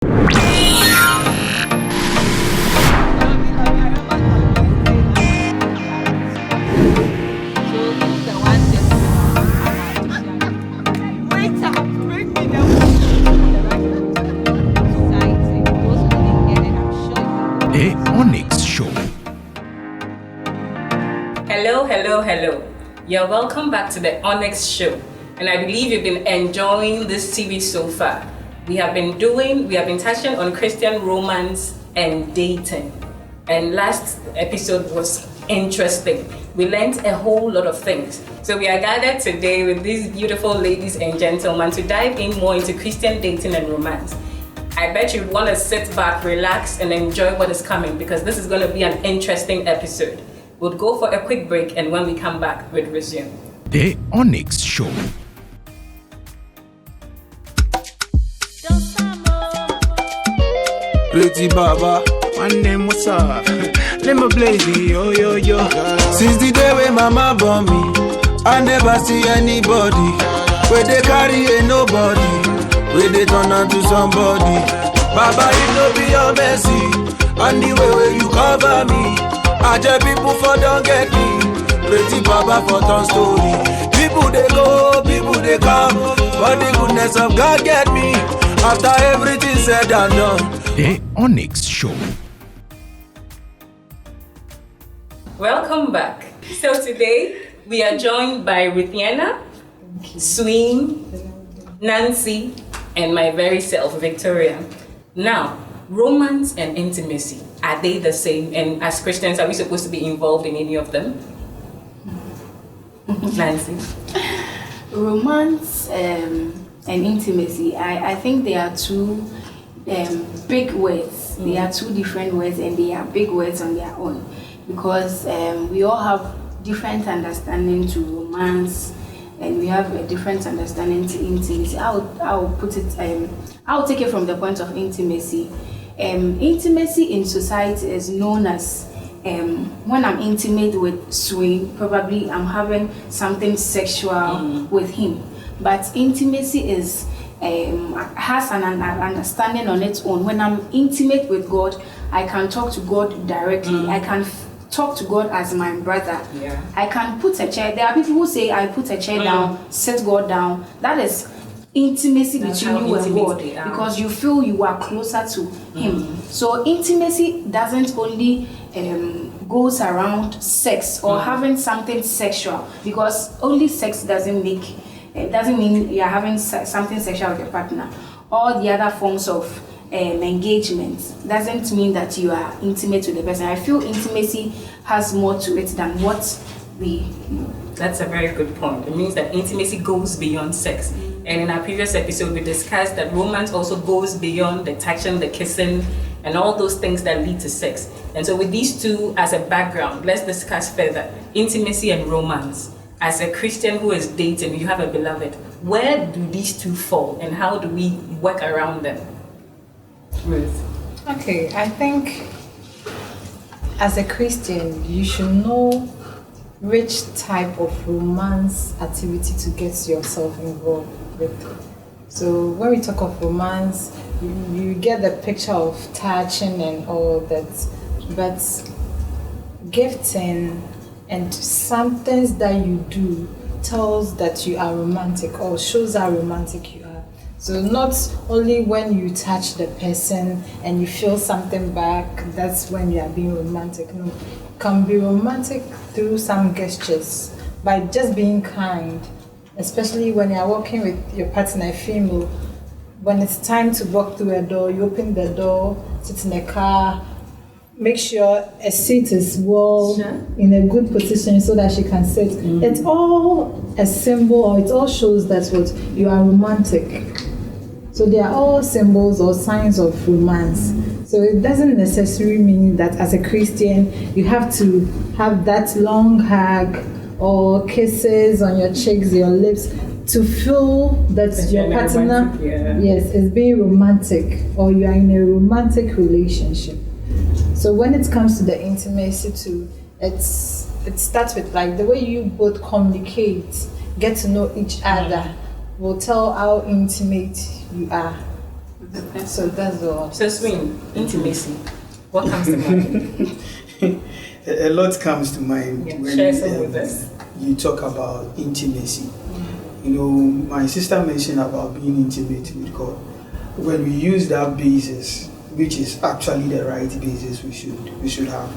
The OnyxShow. Hello. You're welcome back to the OnyxShow. And I believe you've been enjoying this series so far. We have been touching on Christian romance and dating. And last episode was interesting. We learned a whole lot of things. So we are gathered today with these beautiful ladies and gentlemen to dive in more into Christian dating and romance. I bet you want to sit back, relax, and enjoy what is coming because this is going to be an interesting episode. We'll go for a quick break, and when we come back, we'll resume. The OnyxShow. Pretty Baba, my name what's up? Let me blaze yo. Since the day when mama born me, I never see anybody where they carry a nobody, where they turn on to somebody. Baba, it no be your mercy, and the way where you cover me, I just people for don't get me. Pretty Baba for turn story. People they go, people they come, but the goodness of God get me. After everything said and done. The OnyxShow. Welcome back. So today we are joined by Ruthiana, Sween, Nancy, and my very self, Victoria. Now, romance and intimacy, are they the same? And as Christians, are we supposed to be involved in any of them? Nancy? Romance and intimacy, I think they are two big words. They are two different words and they are big words on their own because we all have different understanding to romance and we have a different understanding to intimacy. I'll put it, I'll take it from the point of intimacy. Intimacy in society is known as when I'm intimate with Swing, probably I'm having something sexual with him. But intimacy is has an understanding on its own. When I'm intimate with God, I can talk to God directly. I can talk to God as my brother. Yeah. I can put a chair. There are people who say I put a chair down, sit God down. That is intimacy between you and God because you feel you are closer to Him. So intimacy doesn't only goes around sex or having something sexual because only sex doesn't mean you're having something sexual with your partner. All the other forms of engagement doesn't mean that you are intimate with the person. I feel intimacy has more to it than what we know. That's a very good point. It means that intimacy goes beyond sex. And in our previous episode, we discussed that romance also goes beyond the touching, the kissing, and all those things that lead to sex. And so with these two as a background, let's discuss further intimacy and romance. As a Christian who is dating, you have a beloved. Where do these two fall and how do we work around them? Ruth. Okay, I think as a Christian, you should know which type of romance activity to get yourself involved with. So when we talk of romance, you get the picture of touching and all that, but gifting and some things that you do tells that you are romantic or shows how romantic you are. So not only when you touch the person and you feel something back, that's when you are being romantic. No, you can be romantic through some gestures by just being kind, especially when you are walking with your partner, female. When it's time to walk through a door, you open the door, sit in a car, make sure a seat is well in a good position so that she can sit. It's all a symbol, or it all shows that what you are romantic. So they are all symbols or signs of romance. So it doesn't necessarily mean that as a Christian you have to have that long hug or kisses on your cheeks, your lips, to feel that your partner is being romantic or you are in a romantic relationship. So when it comes to the intimacy too, it starts with like the way you both communicate, get to know each other, will tell how intimate you are. So that's all. So, Swin, intimacy. What comes to mind? A lot comes to mind Yeah, when share some with us. you talk about intimacy. You know, my sister mentioned about being intimate with God. When we use that basis, which is actually the right basis we should have,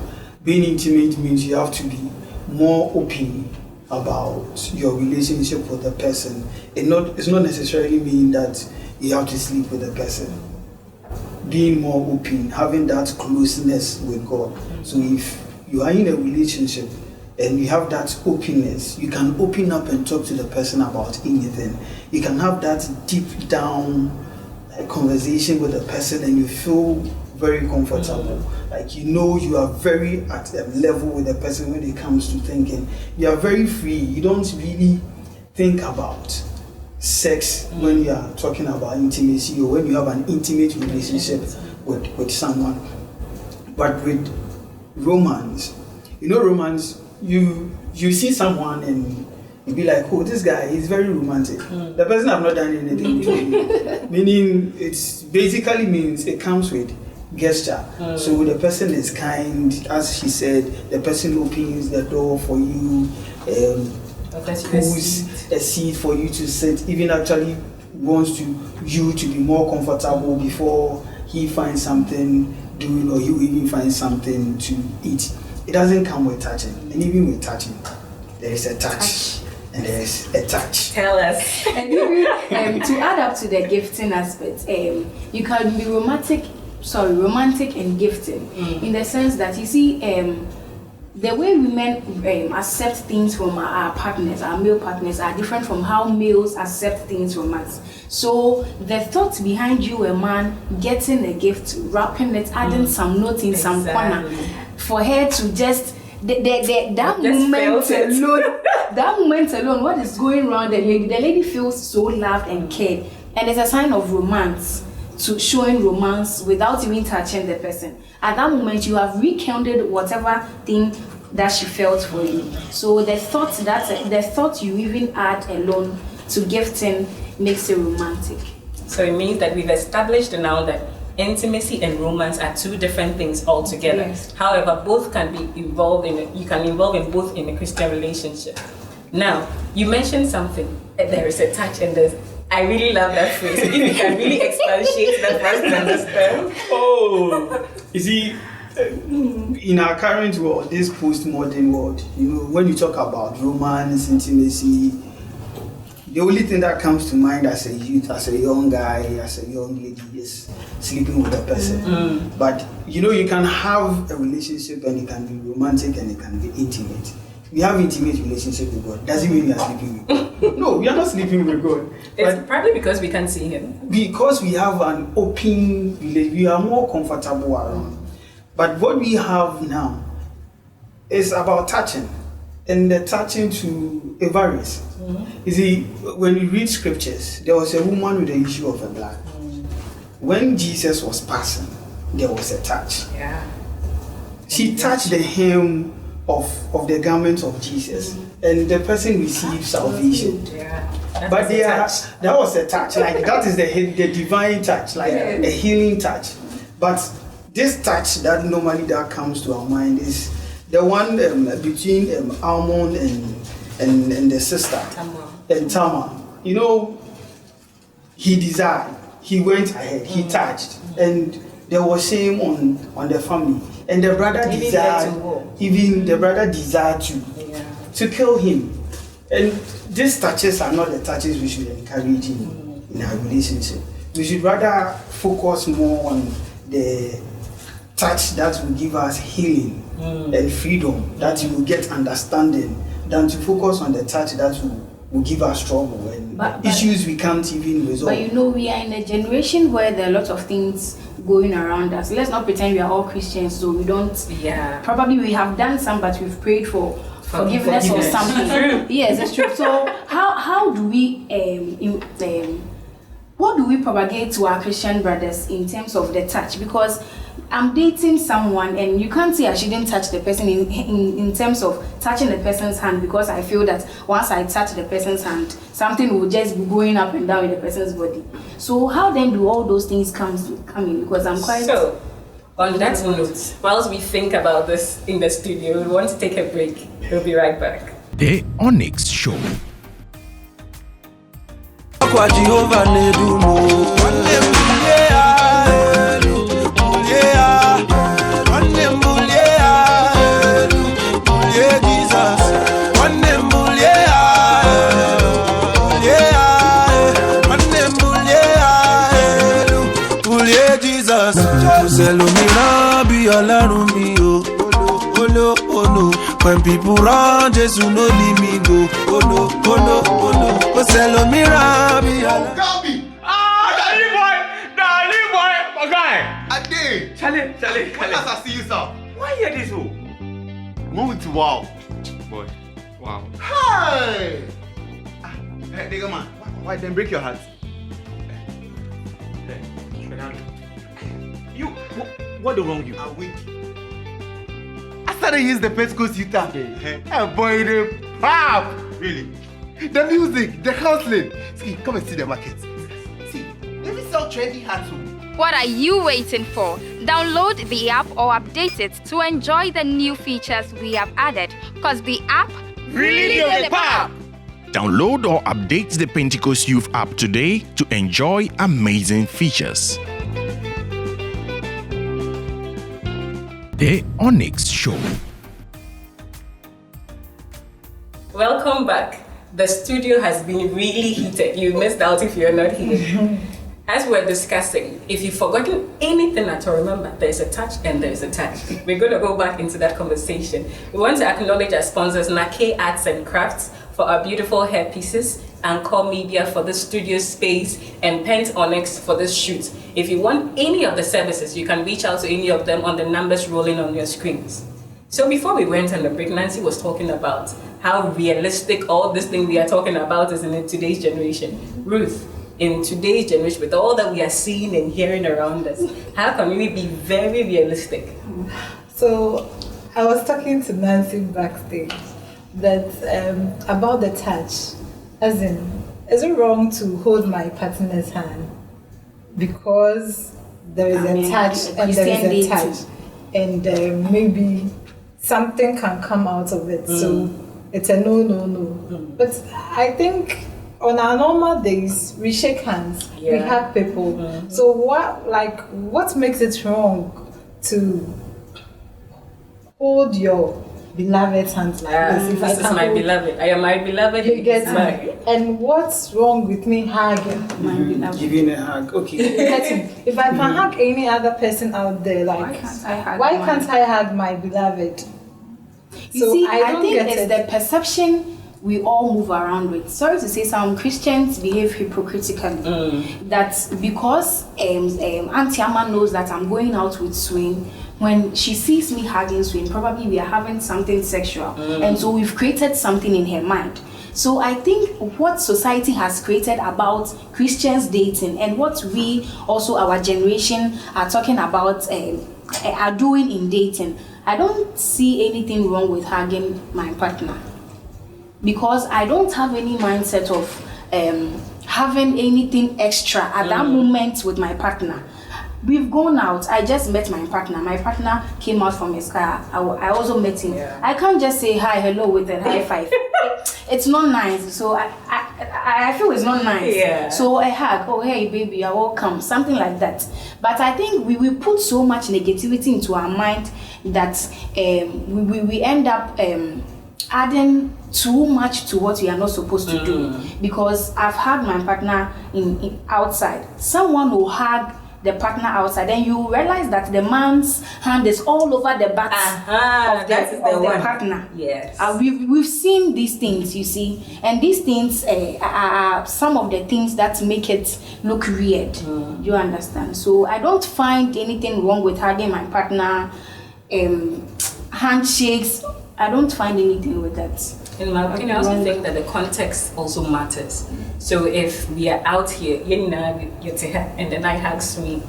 being intimate means you have to be more open about your relationship with the person. It's not necessarily mean that you have to sleep with the person. Being more open, having that closeness with God. So if you are in a relationship and you have that openness, you can open up and talk to the person about anything. You can have that deep down conversation with the person and you feel very comfortable. Like you are very at a level with the person when it comes to thinking. You are very free. You don't really think about sex when you are talking about intimacy or when you have an intimate relationship with someone. But with romance, romance, you see someone and you be like, oh, this guy is very romantic. The person have not done anything for you. Meaning it comes with gesture. So the person is kind, as she said, the person opens the door for you, pulls a seat for you to sit, even actually wants you to be more comfortable before he finds something doing or you even find something to eat. It doesn't come with touching. And even with touching, there is a touch. And there's a touch. Tell us. And even to add up to the gifting aspect, you can be romantic and gifting in the sense that you see the way women accept things from our partners, our male partners, are different from how males accept things from us. So the thought behind you, a man getting a gift, wrapping it, adding some note in some corner, for her to just that moment alone, what is going wrong? The lady feels so loved and cared, and it's a sign of romance. To showing romance without even touching the person. At that moment, you have rekindled whatever thing that she felt for you. So the thought you even add alone to gifting makes it romantic. So it means that we've established now that intimacy and romance are two different things altogether. Yes. However, both can be involved you can involve in both in a Christian relationship. Now, you mentioned something. There is a touch and there's. I really love that phrase. If you can really expatiate that for us to understand. Oh, you see, in our current world, this postmodern world, when you talk about romance, intimacy, the only thing that comes to mind as a youth, as a young guy, as a young lady is sleeping with a person. But you can have a relationship and it can be romantic and it can be intimate. We have intimate relationship with God. Doesn't mean we are sleeping with God. No, we are not sleeping with God. It's probably because we can't see Him. Because we have an open relationship, we are more comfortable around. But what we have now is about touching. And the touching to a varies. You see, when you read scriptures, there was a woman with the issue of the blood. When Jesus was passing, there was a touch. Yeah. She touched the hem of the garment of Jesus, and the person received salvation. Yeah. But that was a touch, like that is the divine touch, like a healing touch. But this touch that normally that comes to our mind is the one between Almond and the sister and Tamar. He desired, he went ahead, he touched, and there was shame on the family. And the brother desired to kill him. And these touches are not the touches we should encourage in our relationship. We should rather focus more on the touch that will give us healing and freedom, that you will get understanding, than to focus on the touch that will give us trouble and issues we can't even resolve. But we are in a generation where there are a lot of things going around us. Let's not pretend we are all Christians, so we don't. Yeah. Probably we have done some, but we've prayed for forgiveness or something. Yes, it's true. So how do we what do we propagate to our Christian brothers in terms of the touch? Because I'm dating someone and you can't say I shouldn't touch the person in terms of touching the person's hand, because I feel that once I touch the person's hand, something will just be going up and down in the person's body. So how then do all those things come in? Because I'm quite... So, on that note, whilst we think about this in the studio, we want to take a break. We'll be right back. The Onyx Show. Kwa Jehovah ne do mo. One Jesus. One Jesus. Selomira bi Ọlọ́run mi o. Oh no. When people run, Jesus no leave me go. Oh no. Oh Selomira bi Ọlọ́run. Gabi! Darling boy! Okay! Ade! Charlie. When I see you, sir? Why hear this? Move to wow. Boy. Wow. Hi! Hey, nigga man. Why then break your heart? You, what do wrong you? I'm weak. I started use the Pesco Sita. Hey, boy, the pop! Really? The music, the counseling. See, come and see the market. See, let me sell trendy hats. What are you waiting for? Download the app or update it to enjoy the new features we have added. Cause the app Really the pop! Download or update the Pentecost Youth app today to enjoy amazing features. The Onyx Show. Welcome back. The studio has been really heated. You missed out if you're not here. As we're discussing, if you've forgotten anything at all, remember, there's a touch and there's a touch. We're going to go back into that conversation. We want to acknowledge our sponsors, Nake Arts and Crafts, for our beautiful hair pieces, and Core Media for the studio space, and Pent Onyx for this shoot. If you want any of the services, you can reach out to any of them on the numbers rolling on your screens. So before we went on the break, Nancy was talking about how realistic all this thing we are talking about is in today's generation. Ruth, in today's generation, with all that we are seeing and hearing around us, how can we be very realistic? So I was talking to Nancy backstage that about the touch, as in, is it wrong to hold my partner's hand because there is a touch and there is a touch, and maybe something can come out of it, so it's a no. But I think on our normal days we shake hands, we hug people. So what makes it wrong to hold your beloved's hands like this? This is my beloved. I am my beloved. You get me? And what's wrong with me hugging my beloved? Giving a hug, okay. If I can hug any other person out there, like why can't I hug my beloved? You see, I think it's the perception we all move around with. Sorry to say, some Christians behave hypocritically. That because Auntie Amma knows that I'm going out with Swing, when she sees me hugging Swing, probably we are having something sexual. And so we've created something in her mind. So I think what society has created about Christians dating, and what we also, our generation, are talking about, are doing in dating, I don't see anything wrong with hugging my partner, because I don't have any mindset of having anything extra at that moment with my partner. We've gone out. I just met my partner. My partner came out from his car. I also met him. I can't just say hi, hello with a high five. It's not nice. So I feel it's not nice. So I hug. Oh, hey, baby, you're welcome. Something like that. But I think we put so much negativity into our mind that we end up adding too much to what we are not supposed to do. Because I've hugged my partner in outside. Someone will hug the partner outside, then you realize that the man's hand is all over the back of the partner. Yes. We've seen these things, you see, and these things are some of the things that make it look weird. You understand? So I don't find anything wrong with hugging my partner, handshakes. I don't find anything with that. In my opinion, I also think that the context also matters. So if we are out here, and then I hug Swing,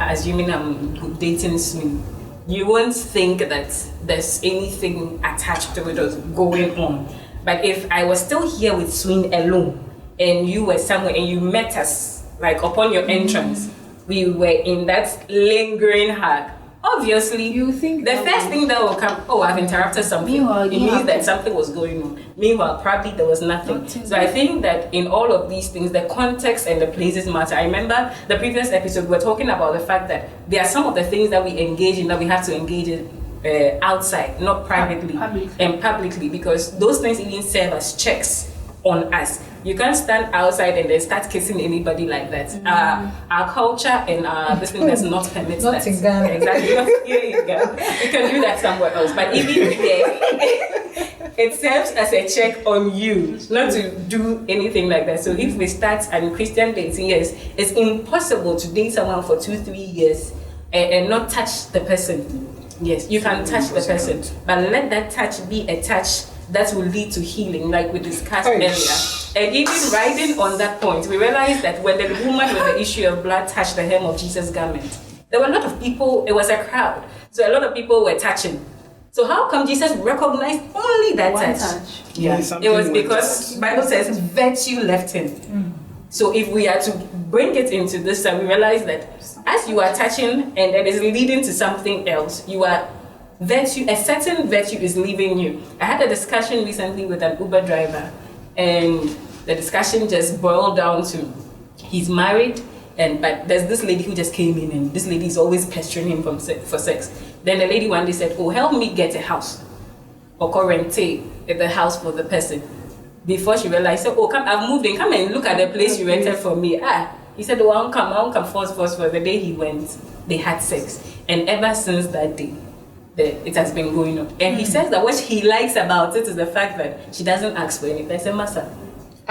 assuming I'm dating Swing, you won't think that there's anything attached to it or going on. But if I was still here with Swing alone, and you were somewhere and you met us, like upon your entrance, we were in that lingering hug. Obviously, you think the first thing that will come, oh, I've interrupted something. It means that something was going on. Meanwhile, probably there was nothing. So I think that in all of these things, the context and the places matter. I remember the previous episode, we were talking about the fact that there are some of the things that we engage in that we have to engage in outside, not privately and publicly, because those things even serve as checks on us. You can't stand outside and then start kissing anybody like that. Our culture and this thing does not permit Not that. in Ghana. Exactly. Here you go. You can do that somewhere else. But even there, it serves as a check on you not to do anything like that. So if we start and Christian dating, yes, it's impossible to date someone for 2-3 years and not touch the person. Yes, you can touch the person, but let that touch be a touch that will lead to healing, like we discussed earlier. And even riding on that point, we realized that when the woman with the issue of blood touched the hem of Jesus' garment, there were a lot of people, it was a crowd, so a lot of people were touching. So how come Jesus recognized only that touch? Yeah, It was because Bible says virtue left him. So if we are to bring it into this, we realize that as you are touching and it is leading to something else, you are virtue, a certain virtue is leaving you. I had a discussion recently with an Uber driver, and the discussion just boiled down to he's married, but there's this lady who just came in, and this lady is always pestering him for sex. Then the lady one day said, "Oh, help me get a house or rent the house for the person." Before she realized, "Oh, come, I've moved in. Come and look at the place you rented for me." He said, "Oh, I won't come. Force." The day he went, they had sex, and ever since that day, it has been going on. And he says that what he likes about it is the fact that she doesn't ask for anything. I said, "Massa,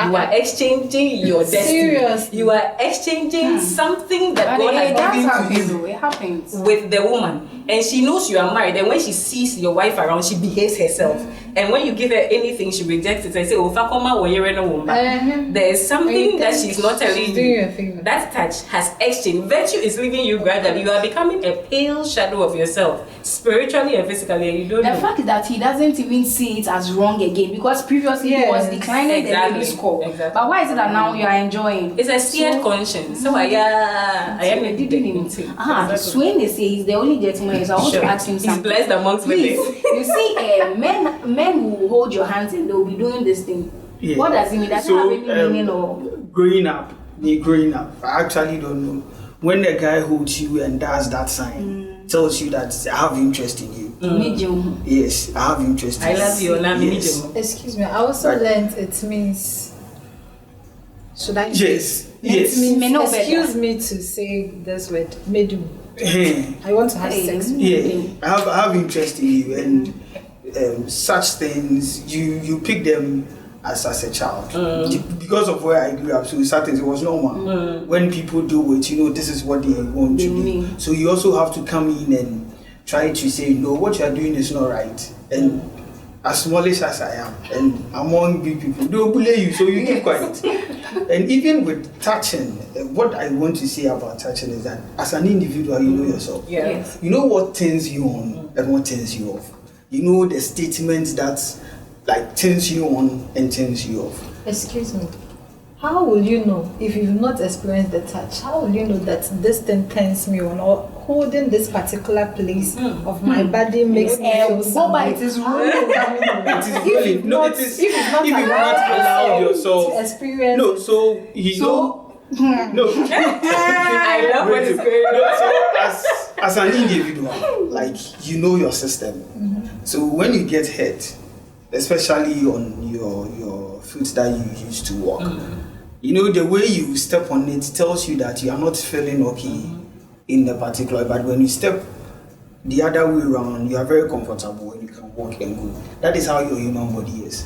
you are exchanging your destiny. Seriously? You are exchanging something that God has given to you." It happens with the woman, and she knows you are married, and when she sees your wife around, she behaves herself. And when you give her anything, she rejects it and say, "Oh, fakoma wo yere no womba." There is something that she's not telling you. That touch has exchanged. Virtue is leaving you gradually. You are becoming a pale shadow of yourself, spiritually and physically, and you don't know. The fact that he doesn't even see it as wrong again, because previously he was declining the baby's call. Exactly. But why is it that now you are enjoying? It's a seared conscience. So I am a Swain is he's the only gentleman, so I want to ask him something. He's blessed amongst women. You see, men will hold your hands and they'll be doing this thing. Yeah. What does it mean? Does it have any meaning or? Growing up, I actually don't know. When a guy holds you and does that sign, tells you that I have interest in you. Yes, I have interest in you. I love you. Yes. Excuse me, I also learned it means. Should I? Yes. It means, no excuse better. me to say this word, medu. Hey. I want to have sex with Yeah, you. I have interest in you, and such things you pick them as a child because of where I grew up. So certain things, it was normal when people do it. This is what they want to do. So you also have to come in and try to say, no, what you are doing is not right. And as smallish as I am, and among big people, they will bully you, so you keep quiet. And even with touching, what I want to say about touching is that as an individual, you know yourself. Yes. You know what turns you on and what turns you off. You know the statements that like turns you on and turns you off. Excuse me. How will you know if you've not experienced the touch? How will you know that this thing turns me on, or holding this particular place of my body makes me feel something? It is How will you know? It is really no. It is if not you've not allowed yourself to experience. No, so you know. No. I love what is going on. No, so as an individual, like you know your system. So when you get hurt, especially on your foot that you used to walk, the way you step on it tells you that you are not feeling okay in the particular. But when you step the other way around, you are very comfortable and you can walk and go. That is how your human body is.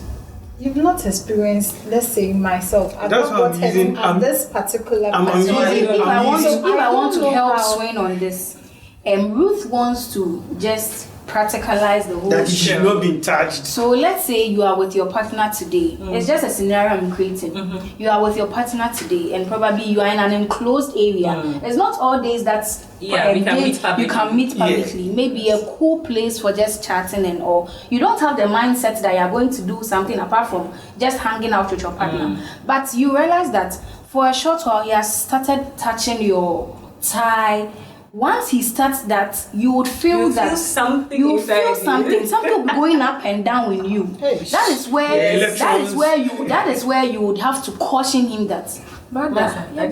You've not experienced, let's say myself. I've That's not what got I'm using. hurt at this particular. I'm place. If I want to I help don't know Swain how- on this, Ruth wants to just practicalize the whole That he should not be touched. So let's say you are with your partner today. It's just a scenario I'm creating. You are with your partner today, and probably you are in an enclosed area. It's not all days that we can meet publicly. You can meet publicly. Maybe a cool place for just chatting and all. You don't have the mindset that you are going to do something apart from just hanging out with your partner. But you realize that for a short while he has started touching your thigh. Once he starts that, you would feel something will be going up and down with you. That is where you would have to caution him that brother, I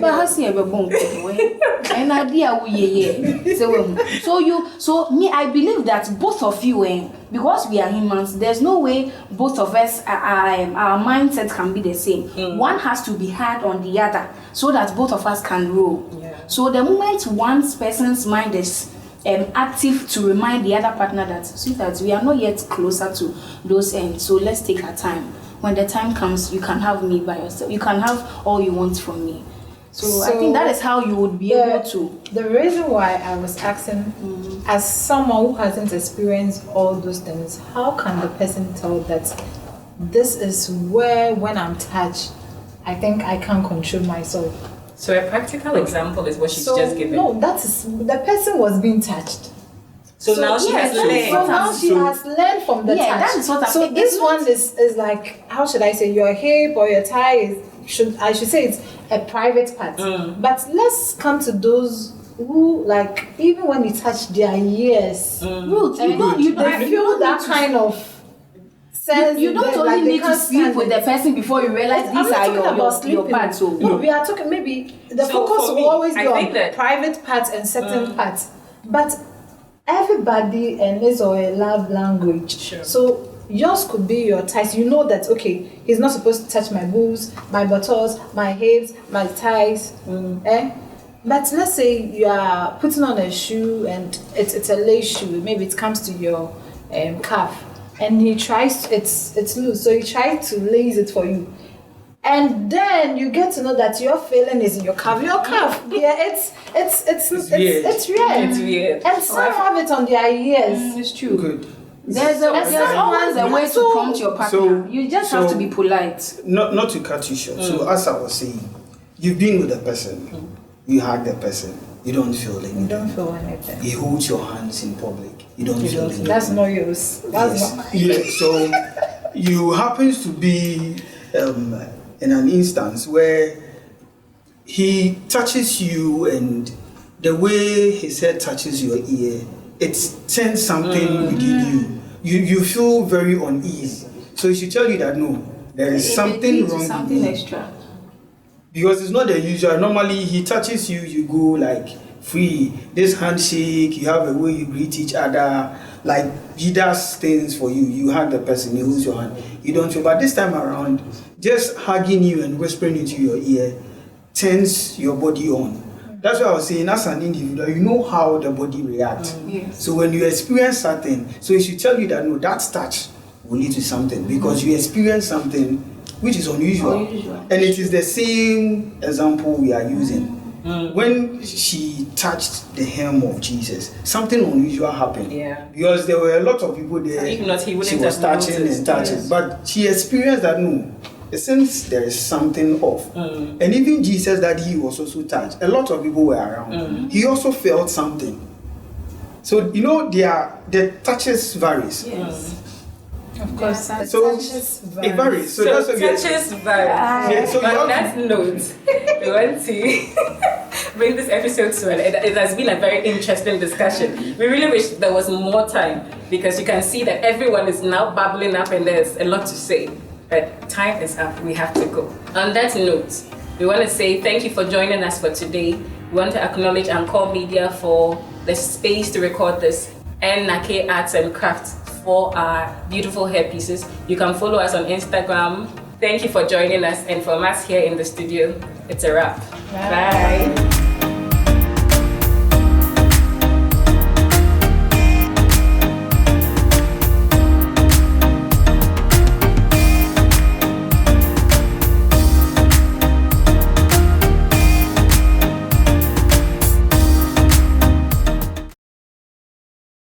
believe that both of you, because we are humans, there's no way both of us our mindset can be the same. One has to be hard on the other so that both of us can grow. So the moment one person's mind is active to remind the other partner that, sweetheart, we are not yet closer to those ends, so let's take our time. When the time comes, you can have me by yourself. You can have all you want from me. So I think that is how you would be able to. The reason why I was asking, as someone who hasn't experienced all those things, how can the person tell that this is where, when I'm touched, I think I can't control myself? So a practical example is what she's just given. No, that is the person was being touched. So now she has learned. So now she has learned from the touch. That is what I'm so this one is like, how should I say, your hip or your thigh I should say it's a private part. But let's come to those who, like, even when you touch their ears, Ruth, they feel that kind of sense. You don't only need to sleep with the person before you realize these are your parts. No, we are talking, maybe the focus will always be on private parts and certain parts. But everybody and his or her love language. Sure. So yours could be your thighs. You know that, okay, he's not supposed to touch my boobs, my buttocks, my hips, my thighs. But let's say you are putting on a shoe and it's a lace shoe. Maybe it comes to your calf, and he tries it's loose, so he tries to lace it for you. And then you get to know that your feeling is in your calf. It's weird. It's weird. And some have it on their ears. It's true. Good. There's always a way to prompt your partner. You just have to be polite. Not to cut you short. So as I was saying, you've been with a person, you hug the person, you don't feel anything. You don't feel anything. He holds your hands in public, you don't feel anything. That's no use. That's not. Yeah. So you happens to be in an instance where he touches you, and the way his head touches your ear, it sends something within you. You feel very uneasy. So he should tell you that no, there is something wrong. Something extra. Because it's not the usual. Normally he touches you, you go like free. This handshake, you have a way you greet each other. Like he does things for you. You hug the person, he holds your hand. You don't feel. But this time around, just hugging you and whispering into your ear turns your body on. That's what I was saying. As an individual, you know how the body reacts. Yes. So when you experience something, so it should tell you that no, that touch will lead to something, because you experience something which is unusual. And it is the same example we are using. When she touched the hem of Jesus, something unusual happened. Yeah. Because there were a lot of people there. If not, he wouldn't she was have touching noticed. and touching. Yes. But she experienced that no, since there is something off. And even Jesus, that he was also touched. A lot of people were around. He also felt something. So you know, the touches varies. Yes. Of course, So it varies. So that's what touches vary. Yeah, so But on that note, we want to bring this episode to an end. It has been a very interesting discussion. We really wish there was more time, because you can see that everyone is now babbling up and there's a lot to say. But time is up. We have to go. On that note, we want to say thank you for joining us for today. We want to acknowledge Encore Media for the space to record this, and Nake Arts and Crafts for our beautiful hairpieces. You can follow us on Instagram. Thank you for joining us, and from us here in the studio, it's a wrap. Bye.